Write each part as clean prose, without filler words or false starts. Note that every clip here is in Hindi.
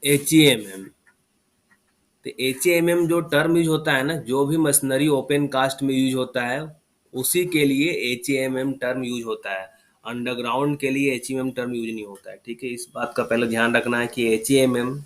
HEMM। तो HEMM जो टर्म यूज होता है ना, जो भी मशीनरी ओपन कास्ट में यूज होता है, उसी के लिए HEMM टर्म यूज होता है। अंडरग्राउंड के लिए HEMM टर्म यूज नहीं होता है। ठीक है, इस बात का पहले ध्यान रखना है कि HEMM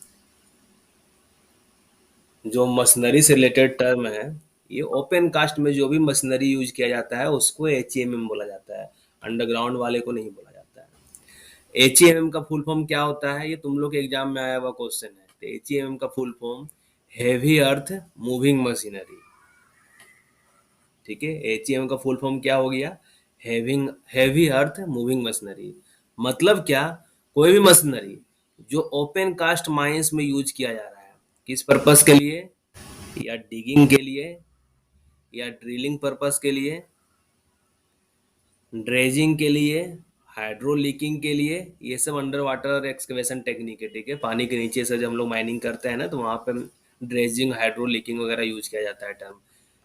जो मशीनरी से रिलेटेड टर्म है, ये ओपन कास्ट में जो भी मशीनरी यूज किया जाता है उसको HEMM बोला जाता है। अंडरग्राउंड वाले को नहीं बोला जाता है। HEMM का फुल फॉर्म क्या होता है, ये तुम लोग के एग्जाम में आया हुआ क्वेश्चन है। तो HEMM का full form heavy earth moving machinery. ठीक है, HEM का फुल फॉर्म क्या हो गया? Having heavy earth moving machinery. मतलब क्या? कोई भी मशीनरी जो ओपन कास्ट माइंस में यूज किया जा रहा है, किस पर्पस के लिए? या डिगिंग के लिए, या ड्रिलिंग पर्पस के लिए, ड्रेजिंग के लिए, हाइड्रोलिकिंग के लिए। ये सब अंडर वाटर एक्सकवेशन टेक्निक है। ठीक है, पानी के नीचे से जब हम लोग माइनिंग करते हैं ना, तो वहाँ पे ड्रेजिंग, हाइड्रोलिकिंग वगैरह यूज किया जाता है टर्म।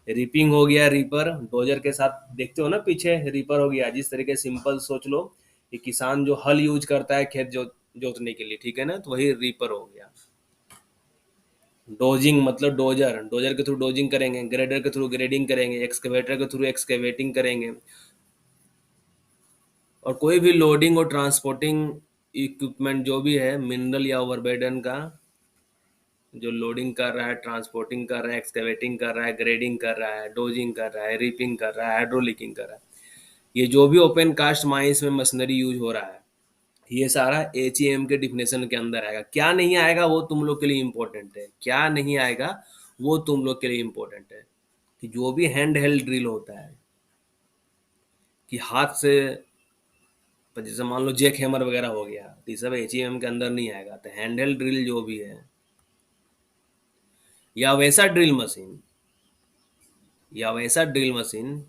रिपिंग हो गया, रीपर डोजर के साथ देखते हो ना पीछे, रीपर हो गया। जिस तरीके सिंपल सोच लो कि किसान जो हल यूज करता है खेत जोतने के लिए, ठीक है ना, तो वही रीपर हो गया। डोजिंग मतलब डोजर, डोजर के थ्रू डोजिंग करेंगे, ग्रेडर के थ्रू ग्रेडिंग करेंगे, एक्सकवेटर के थ्रू एक्सकवेटिंग करेंगे। और कोई भी लोडिंग और ट्रांसपोर्टिंग इक्विपमेंट जो भी है, मिनरल या ओवरबर्डन का, जो लोडिंग कर रहा है, ट्रांसपोर्टिंग कर रहा है, एक्सकवेटिंग कर रहा है, ग्रेडिंग कर रहा है, डोजिंग कर रहा है, रिपिंग कर रहा है, हाइड्रोलिकिंग कर रहा है, ये जो भी ओपन कास्ट माइंस में मशीनरी यूज हो रहा है, ये सारा HEM के डिफिनेशन के अंदर आएगा। क्या नहीं आएगा वो तुम लोग के लिए इम्पोर्टेंट है, क्या नहीं आएगा वो तुम लोग के लिए इम्पोर्टेंट है। कि जो भी हैंड हेल्ड ड्रिल होता है, कि हाथ से, तो जैसे मान लो जैक हैमर वगैरह हो गया, तो ये सब HEM के अंदर नहीं आएगा। तो हैंडहेल्ड ड्रिल जो भी है, या वैसा ड्रिल मशीन, या वैसा ड्रिल मशीन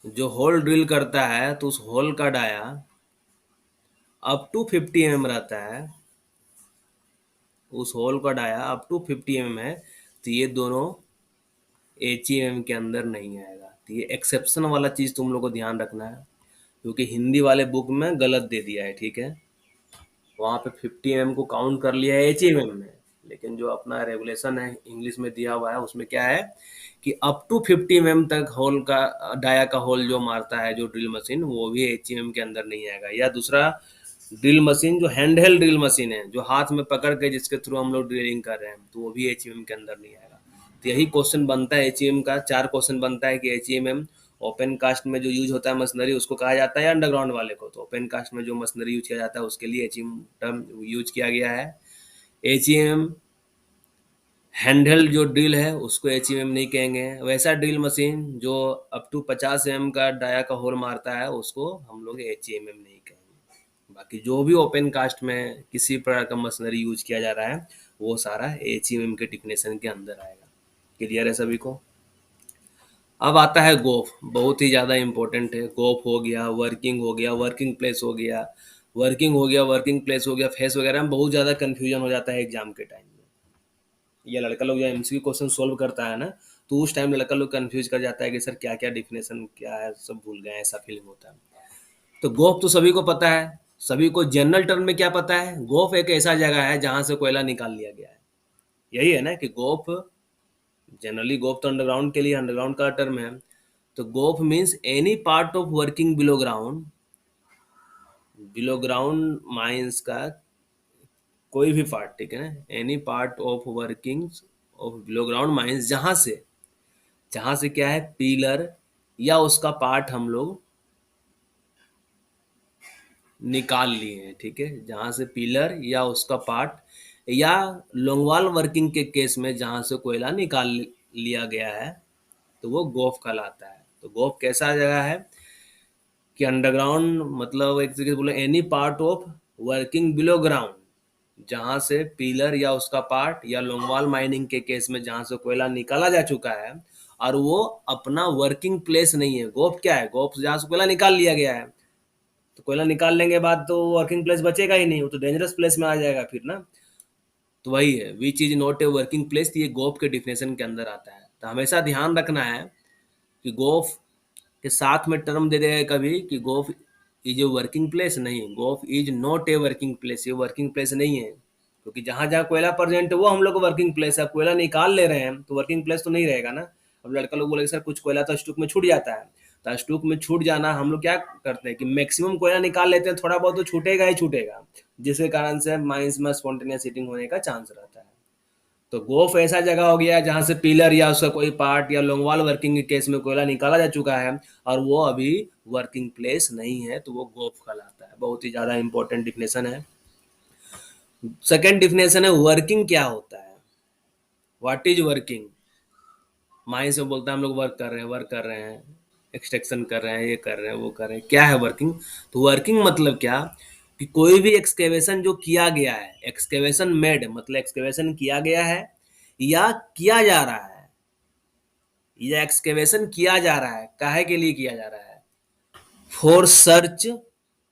जो होल ड्रिल करता है, तो उस होल का डाया अप टू 50 mm रहता है। उस होल का डाया अप टू 50 mm है। तो ये दोनों HEM के अंदर नहीं आएगा। तो ये एक्सेप्शन वाला चीज़ तुम लोग को ध्यान रखना है, क्योंकि हिंदी वाले बुक में गलत दे दिया है। ठीक है, वहाँ पे 50 mm को काउंट कर लिया है HEM में, लेकिन जो अपना रेगुलेशन है इंग्लिश में दिया हुआ है, उसमें क्या है कि अप टू 50 mm तक होल का डाया का होल जो मारता है जो ड्रिल मशीन, वो भी HEM के अंदर नहीं आएगा। या दूसरा ड्रिल मशीन जो हैंड हेल्ड ड्रिल मशीन है, जो हाथ में पकड़ के जिसके थ्रू हम लोग ड्रिलिंग कर रहे हैं, तो वो भी HEM के अंदर नहीं आएगा। तो यही क्वेश्चन बनता है HEM का, 4 क्वेश्चन बनता है कि HEM ओपन कास्ट में जो यूज होता है मशीनरी, उसको कहा जाता है, या अंडरग्राउंड वाले को। तो ओपन कास्ट में जो मशीनरी यूज किया जाता है उसके लिए HEM टर्म यूज किया गया है। HEM हैंडहेल्ड जो ड्रिल है उसको HEM नहीं कहेंगे। वैसा ड्रिल मशीन जो अप टू 50 mm का डाया का होल मारता है, उसको हम लोग HEM नहीं कहेंगे। बाकी जो भी ओपन कास्ट में किसी प्रकार का मशीनरी यूज किया जा रहा है, वो सारा HEM के डिफिनेशन के अंदर आएगा। क्लियर है सभी को? अब आता है गोफ, बहुत ही ज़्यादा इम्पोर्टेंट है। गोफ हो गया, वर्किंग हो गया, वर्किंग प्लेस हो गया, वर्किंग हो गया, वर्किंग प्लेस हो गया, फेस वगैरह में बहुत ज़्यादा कन्फ्यूजन हो जाता है एग्जाम के टाइम में। या लड़का लोग जब MCQ क्वेश्चन सोल्व करता है ना, तो उस टाइम लड़का लोग कंफ्यूज कर जाता है कि सर क्या क्या डिफिनेशन क्या है, सब भूल गए, ऐसा फीलिंग होता है। तो गोफ तो सभी को पता है। सभी को जनरल टर्म में क्या पता है? गोफ एक ऐसा जगह है जहाँ से कोयला निकाल लिया गया है। यही है ना कि गोफ, जनरली गोफ तो अंडरग्राउंड के लिए अंडरग्राउंड का टर्म है। तो गोफ means any part of working below ground, below ground mines का कोई भी पार्ट, ठीक है ना, any part of working of below ground mines, जहां से क्या है, पिलर या उसका पार्ट हम लोग निकाल लिए हैं। ठीक है, जहां से पिलर या उसका पार्ट, या लोंगवाल वर्किंग के केस में जहां से कोयला निकाल लिया गया है, तो वो गोफ कहलाता है। तो गोफ कैसा जगह है कि अंडरग्राउंड, मतलब एक तरीके से बोले any part of working below ground, जहां से पिलर या उसका पार्ट, या लोंगवाल माइनिंग के केस में जहां से कोयला निकाला जा चुका है, और वो अपना वर्किंग प्लेस नहीं है। गोफ क्या है? गोफ जहां से कोयला निकाल लिया गया है। तो कोयला निकाल लेंगे बाद तो वर्किंग प्लेस बचेगा ही नहीं, वो तो डेंजरस प्लेस में आ जाएगा फिर ना। तो वही है, which is not a working place, ये गोफ के डिफिनेशन के अंदर आता है। तो हमेशा ध्यान रखना है कि गोफ के साथ में टर्म दे देगा कभी कि गोफ ये जो वर्किंग प्लेस नहीं, गोफ is not a working place, ये वर्किंग प्लेस नहीं है, क्योंकि जहां जहां कोयला प्रेजेंट है वो हम लोग को वर्किंग प्लेस है। कोयला निकाल ले रहे हैं तो वर्किंग प्लेस तो नहीं रहेगा ना। अब लड़का लोग बोले सर कुछ कोयला तो स्टूक में छूट जाता है, तो स्टूक में छूट जाना, हम लोग क्या करते हैं कि मैक्सिमम कोयला निकाल लेते हैं, थोड़ा बहुत तो छूटेगा ही छूटेगा, जिसके कारण से माइंस में स्पॉन्टेनियस हीटिंग होने का चांस रहता है। तो गोफ ऐसा जगह हो गया जहां से पिलर या उसका कोई पार्ट या लोंगवाल वर्किंग के केस में कोयला निकाला जा चुका है और वो अभी वर्किंग प्लेस नहीं है, तो वो गोफ कहलाता है। बहुत ही ज्यादा इंपॉर्टेंट डिफिनेशन है। सेकेंड डिफिनेशन है वर्किंग क्या होता है। What is working. माइंड से बोलता है हम लोग वर्क कर रहे हैं, एक्सट्रैक्शन कर रहे हैं, ये कर रहे हैं, वो कर रहे हैं। क्या है वर्किंग। तो वर्किंग मतलब क्या, कि कोई भी एक्सकेवेशन जो किया गया है, एक्सकेवेशन मेड मतलब एक्सकेवेशन किया गया है या किया जा रहा है, या एक्सकेवेशन किया जा रहा है, काहे के लिए किया जा रहा है, फॉर सर्च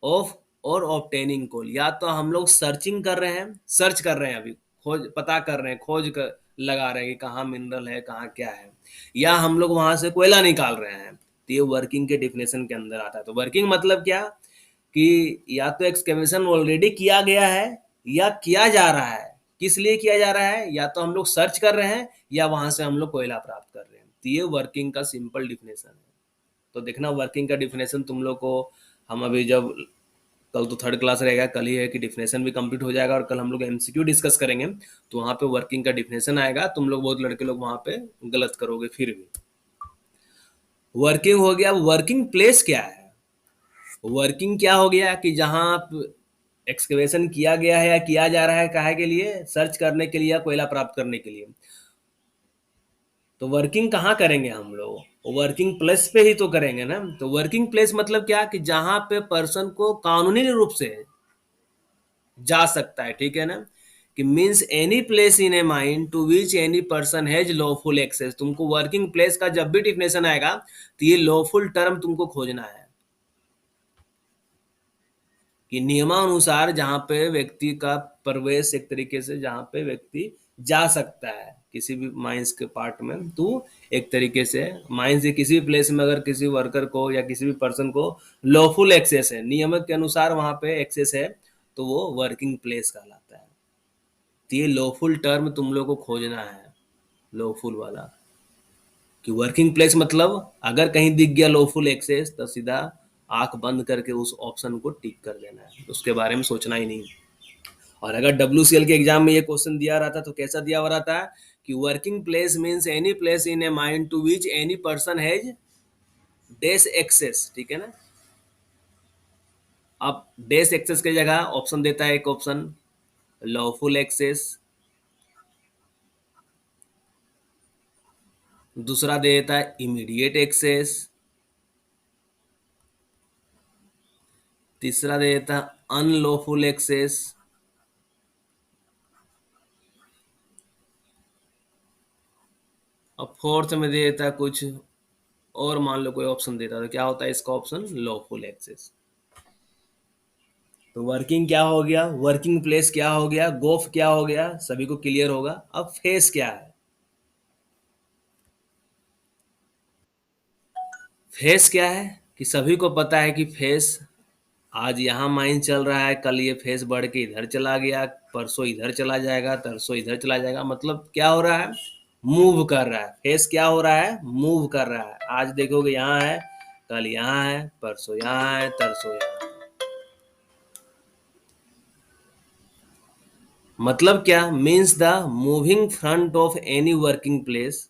ऑफ और ऑब्टेनिंग कोल। या तो हम लोग सर्चिंग कर रहे हैं, सर्च कर रहे हैं, अभी खोज पता कर रहे हैं, लगा रहे हैं कि कहाँ मिनरल है, कहाँ क्या है, या हम लोग वहां से कोयला निकाल रहे हैं, तो ये वर्किंग के डिफिनेशन के अंदर आता है। तो वर्किंग मतलब क्या, कि या तो एक्सकेवेशन ऑलरेडी किया गया है या किया जा रहा है। किस लिए किया जा रहा है, या तो हम लोग सर्च कर रहे हैं या वहां से हम लोग कोयला प्राप्त कर रहे हैं। तो ये वर्किंग का सिंपल डिफिनेशन है। तो देखना वर्किंग का डिफिनेशन तुम लोग को, हम अभी जब, कल तो थर्ड क्लास रहेगा, कल ही है कि डिफिनेशन भी कंप्लीट हो जाएगा, और कल हम लोग एमसीक्यू डिस्कस करेंगे, तो वहाँ पे वर्किंग का डिफिनेशन आएगा। तुम लोग बहुत लड़के लोग वहाँ पे गलत करोगे फिर भी। वर्किंग हो गया। वर्किंग प्लेस क्या है। वर्किंग क्या हो गया, कि जहाँ एक्सकवेशन किया गया है या किया जा रहा है, काहे के लिए, सर्च करने के लिए या कोयला प्राप्त करने के लिए। तो वर्किंग कहाँ करेंगे हम लोग, वर्किंग प्लेस पे ही तो करेंगे ना। तो वर्किंग प्लेस मतलब क्या, कि जहां पे पर्सन को कानूनी रूप से जा सकता है, ठीक है ना, कि means any place in a mine to which any person has lawful access. तुमको वर्किंग प्लेस का जब भी डिफिनेशन आएगा तो ये लॉफुल टर्म तुमको खोजना है, कि नियमानुसार जहाँ पे व्यक्ति का प्रवेश, एक तरीके से जहाँ पे व्यक्ति जा सकता है किसी भी माइंस के पार्ट में, तो एक तरीके से माइंस के किसी भी प्लेस में अगर किसी वर्कर को या किसी भी पर्सन को लॉफुल एक्सेस है, नियम के अनुसार वहाँ पे एक्सेस है, तो वो वर्किंग प्लेस कहलाता है। तो ये लॉफुल टर्म तुम लोग को खोजना है, लॉफुल वाला, कि वर्किंग प्लेस मतलब अगर कहीं दिख गया लॉफुल एक्सेस तो सीधा आंख बंद करके उस ऑप्शन को टिक कर देना है, उसके बारे में सोचना ही नहीं। और अगर WCL के एग्जाम में ये क्वेश्चन दिया रहता तो कैसा दिया हुआ रहता है, कि working place means any place in a mine to which any person has dash access, ठीक है ना। अब डैश एक्सेस की जगह ऑप्शन देता है, एक ऑप्शन लॉफुल एक्सेस, दूसरा दे देता है इमीडिएट एक्सेस, तीसरा दे देता है अनलॉफुल एक्सेस, और फोर्थ में दे देता है कुछ और, मान लो कोई ऑप्शन देता, तो क्या होता है इसका ऑप्शन लॉफुल एक्सेस। तो वर्किंग क्या हो गया, वर्किंग प्लेस क्या हो गया, गोफ क्या हो गया, सभी को क्लियर होगा। अब फेस क्या है। फेस क्या है, कि सभी को पता है कि फेस, आज यहाँ माइन चल रहा है, कल ये फेस बढ़ के इधर चला गया, परसों इधर चला जाएगा, तरसों इधर चला जाएगा, मतलब क्या हो रहा है, मूव कर रहा है। फेस क्या हो रहा है, मूव कर रहा है। आज देखोगे यहाँ है, कल यहाँ है, परसों यहाँ है, तरसों यहाँ है। मतलब क्या, means the moving front of any working place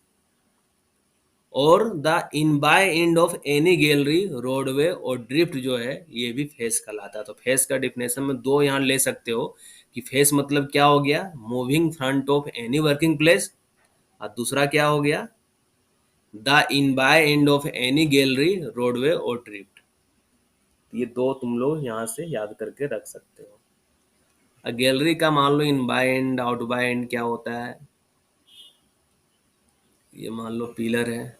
और the in by end of any gallery, roadway और ड्रिफ्ट जो है, ये भी फेस कहलाता है। तो फेस का डिफिनेशन में दो यहाँ ले सकते हो, कि फेस मतलब क्या हो गया, moving front of any working place, और दूसरा क्या हो गया, the in by end of any gallery, roadway और ड्रिफ्ट। ये दो तुम लोग यहाँ से याद करके रख सकते हो। गैलरी का मान लो in by end, out by end क्या होता है, ये मान लो पिलर है,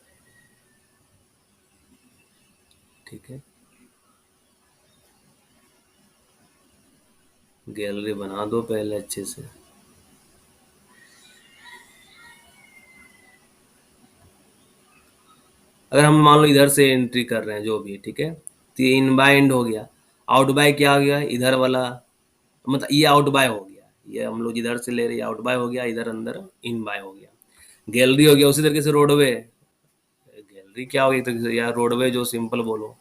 ठीक है, गैलरी बना दो पहले अच्छे से। अगर हम मान लो इधर से एंट्री कर रहे हैं जो भी, ठीक है, तो ये इन बाय एंड हो गया। आउट बाय क्या हो गया, इधर वाला, मतलब ये आउट बाय हो गया, ये हम लोग इधर से ले रहे हैं आउट बाय हो गया, इधर अंदर इन बाय हो गया। गैलरी हो गया उसी तरीके से रोडवे, गैलरी क्या हो गया एक तरीके से, या रोडवे जो सिंपल बोलो,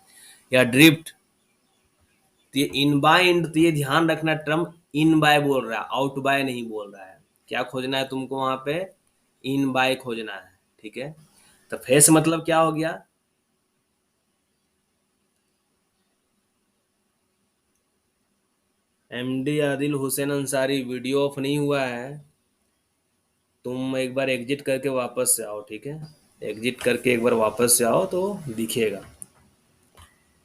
या ड्रिफ्ट। तो ये इन बाय इन, तो ये ध्यान रखना टर्म इन बाय बोल रहा है, आउट बाय नहीं बोल रहा है। क्या खोजना है तुमको वहां पे, इन बाय खोजना है, ठीक है। तो फेस मतलब क्या हो गया, MD Adil Hussain Ansari video of नहीं हुआ है, तुम एक बार एग्जिट करके वापस से आओ, ठीक है। एग्जिट करके एक बार वापस से आओ तो दिखेगा।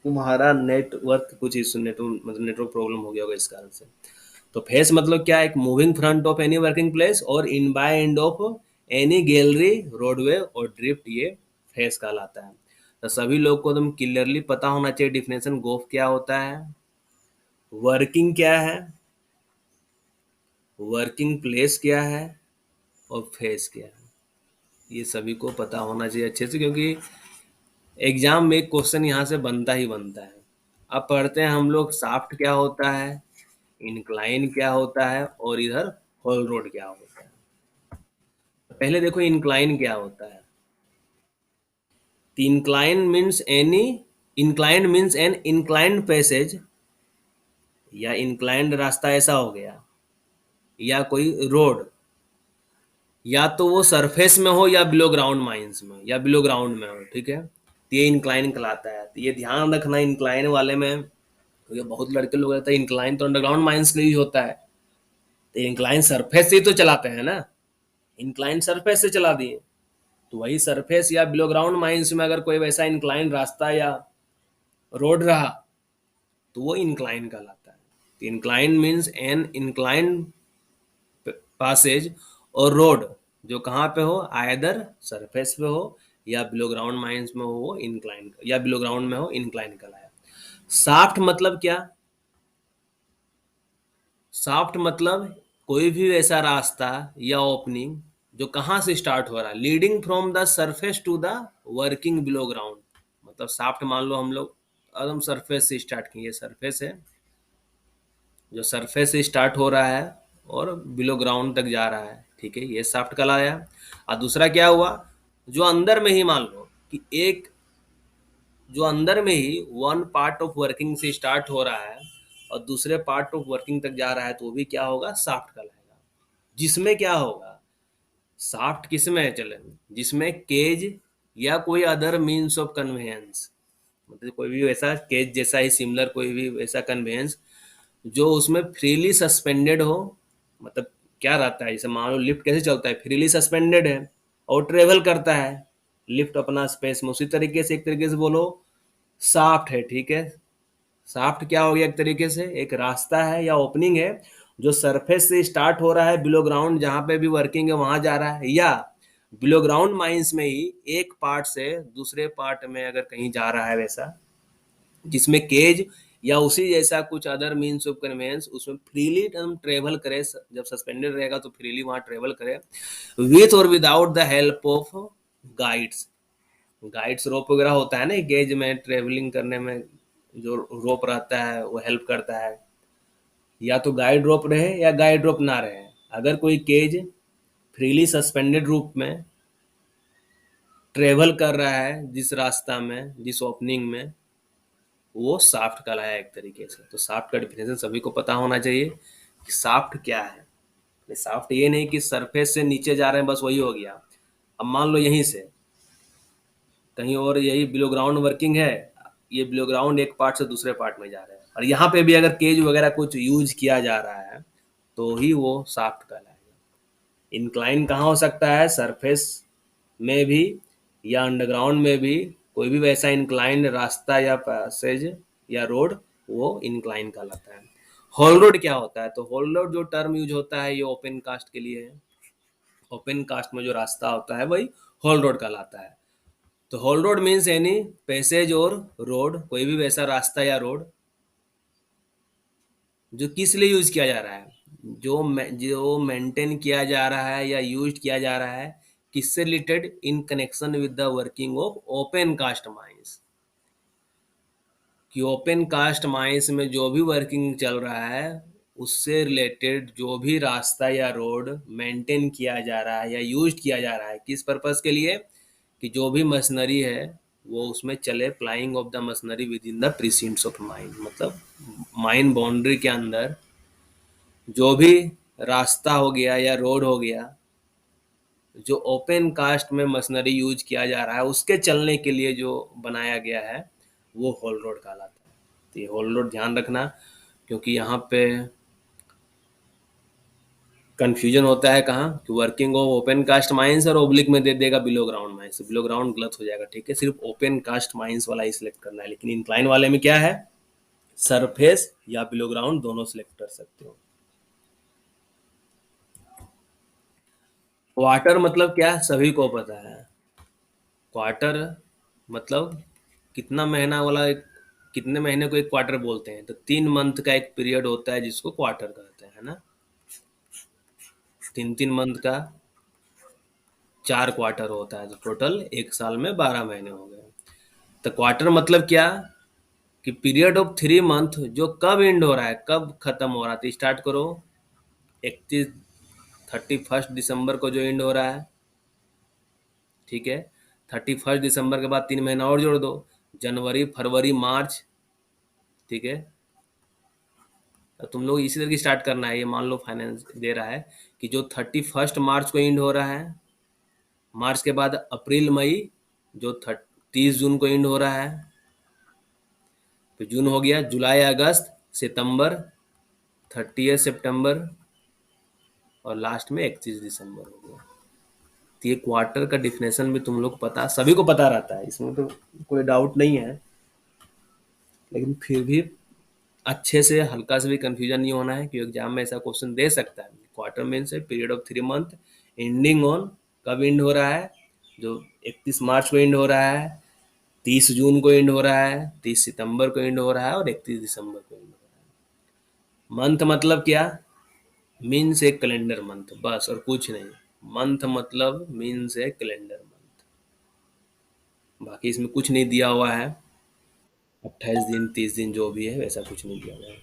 तुम्हारा नेटवर्क कुछ इशू, नेटवर्क मतलब नेटवर्क प्रॉब्लम हो गया होगा इस कारण से। तो फेस मतलब क्या है, एक moving front of any working place और in by end of any gallery, roadway और ड्रिफ्ट, ये फेस कहलाता है। तो सभी लोग को एकदम क्लियरली पता होना चाहिए डिफिनेशन, गोफ क्या होता है, वर्किंग क्या है, वर्किंग प्लेस क्या है, और फेस क्या है। ये सभी को पता होना चाहिए अच्छे से, क्योंकि एग्जाम में एक क्वेश्चन यहाँ से बनता ही बनता है। अब पढ़ते हैं हम लोग, साफ्ट क्या होता है, इंक्लाइन क्या होता है, और इधर होल रोड क्या होता है। पहले देखो इंक्लाइन क्या होता है। Incline means any, inclined means an inclined passage, या इंक्लाइंड रास्ता ऐसा हो गया, या कोई रोड, या तो वो सरफेस में हो या बिलो ग्राउंड माइंस में या बिलो ग्राउंड में हो, ठीक है। तो ये इंक्लाइन कहलाता है। तो ये ध्यान रखना इंक्लाइन वाले में, क्योंकि बहुत लड़के लोग रहते हैं इंक्लाइन तो अंडरग्राउंड माइंस के लिए यूज होता है, तो इंक्लाइन सरफेस से ही तो चलाते हैं ना, इंक्लाइन सरफेस से चला दिए। तो वही सरफेस या बिलो ग्राउंड माइंस में अगर कोई वैसा इंक्लाइन रास्ता या रोड रहा तो वो इंक्लाइन कहलाता है। Incline means an incline passage or road जो कहाँ पे हो, आइदर सरफेस पे हो या बिलो ग्राउंड माइंस में हो, वो इंक्लाइन, या बिलो ग्राउंड में हो, इंक्लाइन कहलाया। साफ्ट मतलब क्या, साफ्ट मतलब कोई भी ऐसा रास्ता या ओपनिंग जो कहाँ से स्टार्ट हो रहा है, leading from the surface to the working below ground. मतलब साफ्ट मान लो हम लोग एकदम सरफेस से स्टार्ट किए, सरफेस है जो सरफेस से स्टार्ट हो रहा है और बिलो ग्राउंड तक जा रहा है, ठीक है, ये साफ्ट कहलाया। और दूसरा क्या हुआ, जो अंदर में ही मान लो कि एक, जो अंदर में ही वन पार्ट ऑफ वर्किंग से स्टार्ट हो रहा है और दूसरे पार्ट ऑफ वर्किंग तक जा रहा है, तो वो भी क्या होगा, साफ्ट कहलाएगा। जिसमें क्या होगा, साफ्ट किसमें है चले, जिसमें केज या कोई अदर मीन्स ऑफ कन्वेंस, मतलब कोई भी वैसा केज जैसा ही सिमिलर कोई भी वैसा कन्वेंस जो उसमें फ्रीली सस्पेंडेड हो। मतलब क्या रहता है, जैसे मान लो लिफ्ट कैसे चलता है, फ्रीली सस्पेंडेड है और ट्रेवल करता है लिफ्ट अपना स्पेस में, उसी तरीके से एक तरीके से बोलो साफ्ट है, ठीक है। साफ्ट क्या हो गया, एक तरीके से एक रास्ता है या ओपनिंग है जो सरफेस से स्टार्ट हो रहा है, बिलो ग्राउंड जहां पे भी वर्किंग है वहां जा रहा है, या बिलो ग्राउंड माइंस में ही एक पार्ट से दूसरे पार्ट में अगर कहीं जा रहा है वैसा, जिसमें केज या उसी जैसा कुछ अदर मीन्स ऑफ कन्वेंस उसमें फ्रीली हम ट्रेवल करें, जब सस्पेंडेड रहेगा तो फ्रीली वहां ट्रेवल करें विथ और without the help of guides. Guides rope वगैरह होता है ना गेज में ट्रेवलिंग करने में, जो रोप रहता है वो हेल्प करता है, या तो गाइड रोप रहे या गाइड रोप ना रहे। अगर कोई केज फ्रीली सस्पेंडेड रूप में ट्रेवल कर रहा है जिस रास्ता में, जिस ओपनिंग में, वो साफ्ट कहलाया एक तरीके से। तो साफ्ट का डिफिनेशन सभी को पता होना चाहिए कि साफ्ट क्या है। साफ्ट ये नहीं कि सरफेस से नीचे जा रहे हैं बस वही हो गया। अब मान लो यहीं से कहीं और यही बिलो ग्राउंड वर्किंग है, ये बिलो ग्राउंड एक पार्ट से दूसरे पार्ट में जा रहे हैं और यहाँ पे भी अगर केज वगैरह कुछ यूज किया जा रहा है तो ही वो साफ्ट कहलाएगा। इंक्लाइन कहाँ हो सकता है, सरफेस में भी या अंडरग्राउंड में भी, कोई भी वैसा इंक्लाइन रास्ता या पैसेज या रोड, वो इंक्लाइन कहलाता है। होल रोड क्या होता है, तो होल रोड जो टर्म यूज होता है ये ओपन कास्ट के लिए है। ओपन कास्ट में जो रास्ता होता है वही होल रोड कहलाता है। तो haul road means any passage or road, कोई भी वैसा रास्ता या रोड जो किस लिए यूज किया जा रहा है, जो मेंटेन किया जा रहा है या यूज किया जा रहा है, किससे related, in connection with the working of open cast mines. कि ओपन कास्ट माइंस में जो भी वर्किंग चल रहा है, उससे रिलेटेड जो भी रास्ता या रोड मेंटेन किया जा रहा है या यूज किया जा रहा है, किस पर्पस के लिए, कि जो भी मशीनरी है वो उसमें चले, plying of the machinery within the precincts of mine, मतलब माइन बाउंड्री के अंदर जो भी रास्ता हो गया या रोड हो गया जो ओपन कास्ट में मशीनरी यूज किया जा रहा है, उसके चलने के लिए जो बनाया गया है, वो होल रोड कहलाता है। तो ये होल रोड ध्यान रखना, क्योंकि यहाँ पे कंफ्यूजन होता है कहाँ, कि working of open cast mines और ओब्लिक में दे देगा below ground mines, below ground गलत हो जाएगा, ठीक है, सिर्फ ओपन कास्ट माइंस वाला ही सिलेक्ट करना है। लेकिन इंक्लाइन वाले में क्या है, सरफेस या बिलो ग्राउंड दोनों सिलेक्ट कर सकते हो। क्वार्टर मतलब क्या, सभी को पता है। क्वार्टर मतलब कितना महीना वाला कितने महीने को एक क्वार्टर बोलते हैं, तो 3 मंथ का एक पीरियड होता है जिसको क्वार्टर कहते हैं, है ना। 3 3 मंथ का 4 क्वार्टर होता है, तो टोटल एक साल में 12 महीने हो गए। तो क्वार्टर मतलब क्या, कि पीरियड ऑफ 3 मंथ जो कब एंड हो रहा है, कब खत्म हो रहा है, तो स्टार्ट करो 31 दिसंबर को जो एंड हो रहा है, ठीक है। 31 दिसंबर के बाद 3 महीना और जोड़ दो, जनवरी फरवरी मार्च, ठीक है। तो तुम लोग इसी तरह स्टार्ट करना है। ये मान लो फाइनेंस दे रहा है कि जो 31 मार्च को एंड हो रहा है, मार्च के बाद अप्रैल मई जो 30 जून को एंड हो रहा है, तो जून हो गया, जुलाई अगस्त सितंबर, 30 सितंबर, और लास्ट में 31 दिसंबर हो गया। तो ये क्वार्टर का डिफिनेशन भी तुम लोग पता, सभी को पता रहता है, इसमें तो कोई डाउट नहीं है। लेकिन फिर भी अच्छे से हल्का से भी कंफ्यूजन नहीं होना है, क्योंकि एग्जाम में ऐसा क्वेश्चन दे सकता है। क्वार्टर मीन से period of 3 month ending on, कब एंड हो रहा है, जो 31 मार्च को एंड हो रहा है, 30 जून को एंड हो रहा है, 30 सितंबर को एंड हो रहा है, और 31 दिसंबर को एंड हो रहा है। मंथ मतलब क्या, मीन्स एक कैलेंडर मंथ, बस और कुछ नहीं। मंथ मतलब मीन्स एक कैलेंडर मंथ, बाकी इसमें कुछ नहीं दिया हुआ है, 28 दिन 30 दिन जो भी है वैसा कुछ नहीं दिया हुआ है।